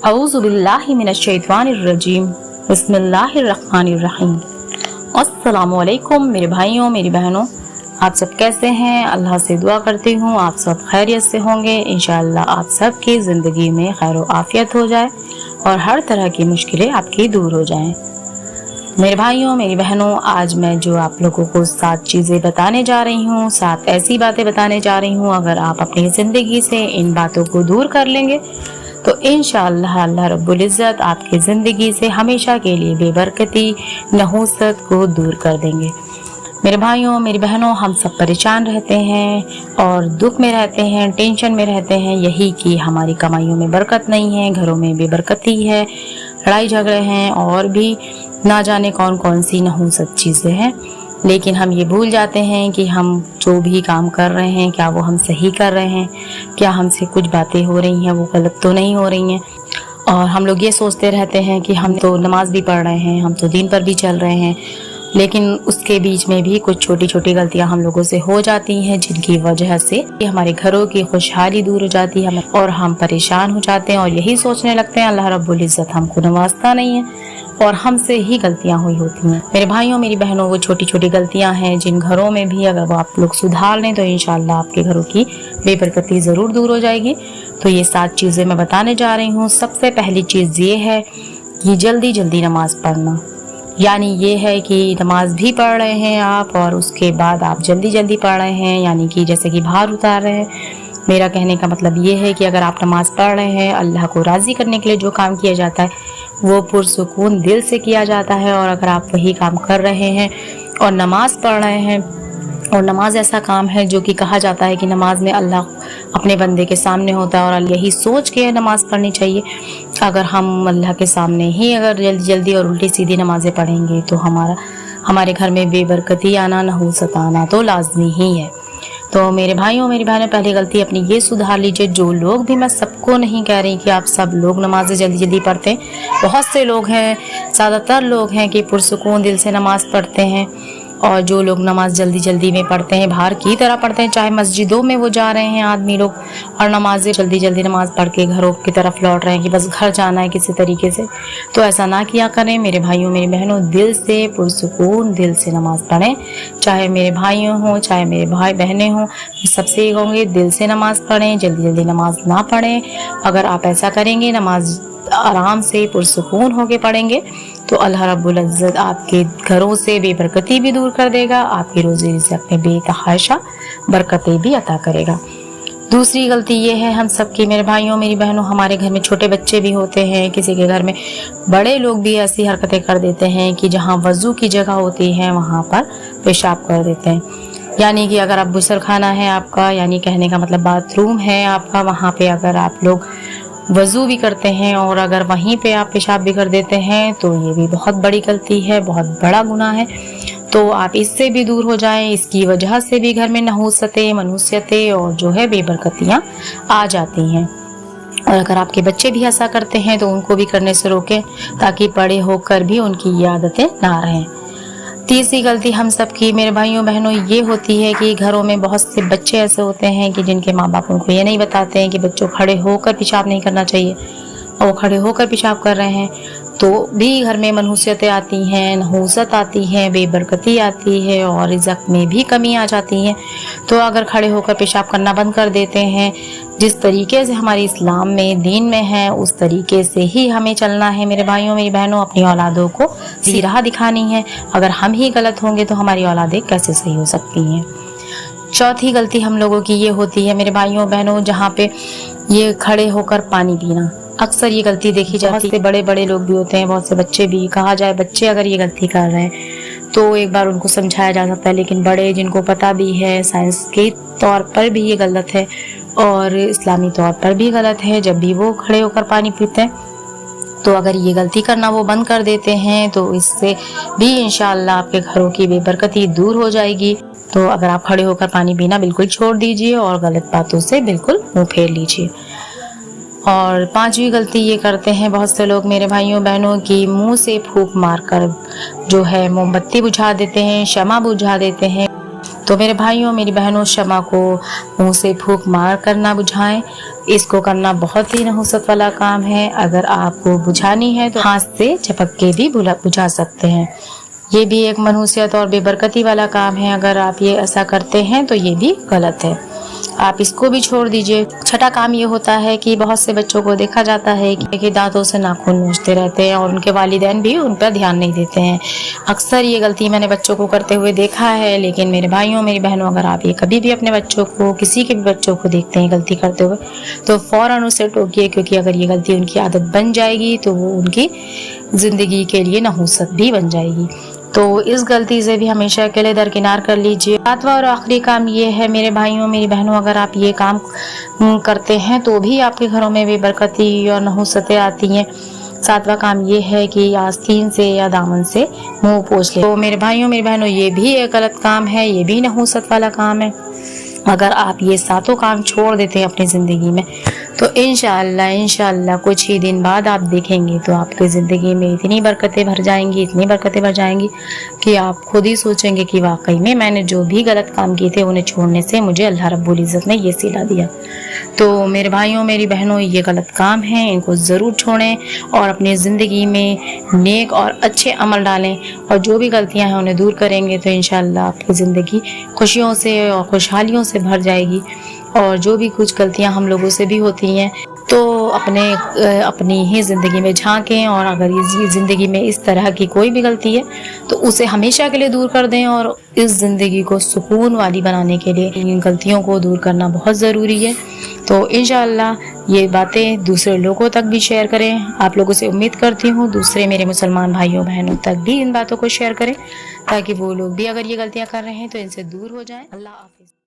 औज़ु बिल्लाहि मिनश्शैतानिर्रजीम। बिस्मिल्लाहिर्रहमानिर्रहीम। अस्सलामु अलैकुम मेरे भाइयों मेरी बहनों, आप सब कैसे हैं? अल्लाह से दुआ करती हूँ आप सब खैरियत से होंगे। इंशाअल्लाह आप सब की ज़िंदगी में खैर व आफियत हो जाए और हर तरह की मुश्किलें आपकी दूर हो जाएं। मेरे भाइयों मेरी बहनों, आज मैं जो आप लोगों को 7 चीज़ें बताने जा रही हूँ, 7 ऐसी बातें बताने जा रही हूँ, अगर आप अपनी ज़िंदगी से इन बातों को दूर कर लेंगे तो इंशाअल्लाह अल्लाह रब्बुल इज़्ज़त आपकी ज़िंदगी से हमेशा के लिए बेबरकती नहूसत को दूर कर देंगे। मेरे भाइयों मेरी बहनों, हम सब परेशान रहते हैं और दुख में रहते हैं, टेंशन में रहते हैं, यही कि हमारी कमाइयों में बरकत नहीं है, घरों में बेबरकती है, लड़ाई झगड़े हैं और भी ना जाने कौन कौन सी नहूसत चीज़ें हैं। लेकिन हम ये भूल जाते हैं कि हम जो भी काम कर रहे हैं क्या वो हम सही कर रहे हैं, क्या हमसे कुछ बातें हो रही हैं वो गलत तो नहीं हो रही हैं। और हम लोग ये सोचते रहते हैं कि हम तो नमाज भी पढ़ रहे हैं, हम तो दीन पर भी चल रहे हैं, लेकिन उसके बीच में भी कुछ छोटी छोटी गलतियां हम लोगों से हो जाती हैं जिनकी वजह से हमारे घरों की खुशहाली दूर हो जाती है और हम परेशान हो जाते हैं और यही सोचने लगते हैं अल्लाह रब्बुल इज़्ज़त हमको नवाजता नहीं है और हमसे ही गलतियां हुई होती हैं। मेरे भाइयों मेरी बहनों, वो छोटी छोटी गलतियां हैं जिन घरों में भी अगर वो आप लोग सुधार लें तो इंशाअल्लाह आपके घरों की बेबरकती ज़रूर दूर हो जाएगी। तो ये 7 चीज़ें मैं बताने जा रही हूँ। सबसे पहली चीज़ ये है कि जल्दी जल्दी नमाज पढ़ना, यानी ये है कि नमाज भी पढ़ रहे हैं आप और उसके बाद आप जल्दी जल्दी पढ़ रहे हैं, यानी कि जैसे कि भार उतार रहे हैं। मेरा कहने का मतलब ये है कि अगर आप नमाज पढ़ रहे हैं, अल्लाह को राज़ी करने के लिए जो काम किया जाता है वो पुरसुकून दिल से किया जाता है। और अगर आप वही काम कर रहे हैं और नमाज पढ़ रहे हैं, और नमाज ऐसा काम है जो कि कहा जाता है कि नमाज में अल्लाह अपने बंदे के सामने होता है और यही सोच के नमाज पढ़नी चाहिए। अगर हम अल्लाह के सामने ही अगर जल्दी जल्दी और उल्टी सीधी नमाजें पढ़ेंगे तो हमारे घर में बेबरकती आना, नहूसत आना तो लाजमी ही है। तो मेरे भाइयों मेरी बहनों, पहली गलती अपनी ये सुधार लीजिए। जो लोग भी, मैं सबको नहीं कह रही कि आप सब लोग नमाज़ें जल्दी जल्दी पढ़ते हैं, बहुत से लोग हैं, ज़्यादातर लोग हैं कि पुरसुकून दिल से नमाज़ पढ़ते हैं। और जो लोग नमाज जल्दी जल्दी में पढ़ते हैं, बाहर की तरह पढ़ते हैं, चाहे मस्जिदों में वो जा रहे हैं आदमी लोग और नमाजें जल्दी जल्दी नमाज पढ़ के घरों की तरफ लौट रहे हैं कि बस घर जाना है किसी तरीके से, तो ऐसा ना किया करें। मेरे भाइयों मेरी बहनों, दिल से पुरसुकून दिल से नमाज पढ़ें, चाहे मेरे भाइयों हों चाहे मेरे भाई बहनें हों, सबसे ये कहूँगी दिल से नमाज पढ़ें, जल्दी जल्दी नमाज ना पढ़ें। अगर आप ऐसा करेंगे, नमाज आराम से पुरसुकून होके पढ़ेंगे तो अल्लाह रब्बुल इज़्ज़त आपके घरों से बेबरकती भी दूर कर देगा, आपकी रोज़ी रिज़्क़ में बेतहाशा बरकतें भी अता करेगा। दूसरी गलती ये है हम सब की, मेरे भाइयों मेरी बहनों, हमारे घर में छोटे बच्चे भी होते हैं, किसी के घर में बड़े लोग भी ऐसी हरकतें कर देते हैं कि जहाँ वज़ू की जगह होती है वहाँ पर पेशाब कर देते हैं। यानी कि अगर आप गुस्ल खाना है आपका, यानी कहने का मतलब बाथरूम है आपका, वहाँ पे अगर आप लोग वज़ू भी करते हैं और अगर वहीं पे आप पेशाब भी कर देते हैं तो ये भी बहुत बड़ी गलती है, बहुत बड़ा गुनाह है। तो आप इससे भी दूर हो जाएं, इसकी वजह से भी घर में नहूसतें, मनूसियतें और जो है बेबरकतियाँ आ जाती हैं। और अगर आपके बच्चे भी ऐसा करते हैं तो उनको भी करने से रोकें ताकि बड़े होकर भी उनकी ये आदतें ना रहें। तीसरी गलती हम सब की मेरे भाइयों बहनों ये होती है कि घरों में बहुत से बच्चे ऐसे होते हैं कि जिनके माँ बाप उनको ये नहीं बताते हैं कि बच्चों खड़े होकर पेशाब नहीं करना चाहिए, और वो खड़े होकर पेशाब कर रहे हैं तो भी घर में मनहूसियतें आती हैं, नहूसत आती है, बेबरकती आती है और रिज़्क़ में भी कमी आ जाती है। तो अगर खड़े होकर पेशाब करना बंद कर देते हैं, जिस तरीके से हमारे इस्लाम में दीन में है उस तरीके से ही हमें चलना है मेरे भाइयों मेरी बहनों, अपनी औलादों को सही राह दिखानी है। अगर हम ही गलत होंगे तो हमारी औलादें कैसे सही हो सकती हैं। चौथी गलती हम लोगों की ये होती है मेरे भाइयों बहनों, जहाँ पे ये खड़े होकर पानी पीना, अक्सर ये गलती देखी जाती है। बड़े बड़े लोग भी होते हैं, बहुत से बच्चे भी, कहा जाए बच्चे अगर ये गलती कर रहे हैं तो एक बार उनको समझाया जा सकता है, लेकिन बड़े जिनको पता भी है साइंस के तौर पर भी ये गलत है और इस्लामी तौर पर भी गलत है, जब भी वो खड़े होकर पानी पीते हैं तो अगर ये गलती करना वो बंद कर देते हैं तो इससे भी इंशाअल्लाह आपके घरों की बेबरकती दूर हो जाएगी। तो अगर आप खड़े होकर पानी पीना बिल्कुल छोड़ दीजिए और गलत बातों से बिल्कुल मुंह फेर लीजिए। और 5वीं गलती ये करते हैं बहुत से लोग मेरे भाइयों बहनों की मुंह से फूंक मारकर जो है मोमबत्ती बुझा देते हैं, शमा बुझा देते हैं। تو میرے بھائیوں میری بہنوں، شمع کو منہ سے پھونک مار کر نہ بجھائیں، اس کو کرنا بہت ہی نحوست والا کام ہے۔ اگر آپ کو بجھانی ہے تو ہاتھ سے جھپک کے بھی بجھا سکتے ہیں، یہ بھی ایک منحوسیت اور بے برکتی والا کام ہے۔ اگر آپ یہ ایسا کرتے ہیں تو یہ بھی غلط ہے، آپ اس کو بھی چھوڑ دیجئے۔ چھٹا کام یہ ہوتا ہے کہ بہت سے بچوں کو دیکھا جاتا ہے کہ دانتوں سے ناخن نوچتے رہتے ہیں اور ان کے والدین بھی ان پر دھیان نہیں دیتے ہیں۔ اکثر یہ غلطی میں نے بچوں کو کرتے ہوئے دیکھا ہے، لیکن میرے بھائیوں میری بہنوں، اگر آپ یہ کبھی بھی اپنے بچوں کو، کسی کے بھی بچوں کو دیکھتے ہیں غلطی کرتے ہوئے تو فوراً اسے ٹوکیے، کیونکہ اگر یہ غلطی ان کی عادت بن جائے گی تو وہ ان کی زندگی کے لیے نحوست بھی بن جائے گی۔ تو اس غلطی سے بھی ہمیشہ کے لیے درکنار کر لیجئے۔ ساتواں اور آخری کام یہ ہے میرے بھائیوں میری بہنوں، اگر آپ یہ کام کرتے ہیں تو بھی آپ کے گھروں میں بے برکتی اور نحوستیں آتی ہیں۔ ساتواں کام یہ ہے کہ آستین سے یا دامن سے منہ پوچھ لیں۔ تو میرے بھائیوں میری بہنوں، یہ بھی ایک غلط کام ہے، یہ بھی نحوست والا کام ہے۔ اگر آپ یہ ساتوں کام چھوڑ دیتے ہیں اپنی زندگی میں تو انشاءاللہ کچھ ہی دن بعد آپ دیکھیں گے تو آپ کی زندگی میں اتنی برکتیں بھر جائیں گی کہ آپ خود ہی سوچیں گے کہ واقعی میں نے جو بھی غلط کام کیے تھے انہیں چھوڑنے سے مجھے اللہ رب العزت نے یہ صلہ دیا۔ تو میرے بھائیوں میری بہنوں، یہ غلط کام ہیں، ان کو ضرور چھوڑیں اور اپنی زندگی میں نیک اور اچھے عمل ڈالیں، اور جو بھی غلطیاں ہیں انہیں دور کریں گے تو انشاءاللہ آپ کی زندگی خوشیوں سے اور خوشحالیوں سے بھر جائے گی۔ اور جو بھی کچھ غلطیاں ہم لوگوں سے بھی ہوتی ہیں تو اپنی ہی زندگی میں جھانکیں، اور اگر یہ زندگی میں اس طرح کی کوئی بھی غلطی ہے تو اسے ہمیشہ کے لیے دور کر دیں، اور اس زندگی کو سکون والی بنانے کے لیے ان غلطیوں کو دور کرنا بہت ضروری ہے۔ تو انشاءاللہ یہ باتیں دوسرے لوگوں تک بھی شیئر کریں۔ آپ لوگوں سے امید کرتی ہوں دوسرے میرے مسلمان بھائیوں بہنوں تک بھی ان باتوں کو شیئر کریں، تاکہ وہ لوگ بھی اگر یہ غلطیاں کر رہے ہیں تو ان سے دور ہو جائیں۔ اللہ حافظ۔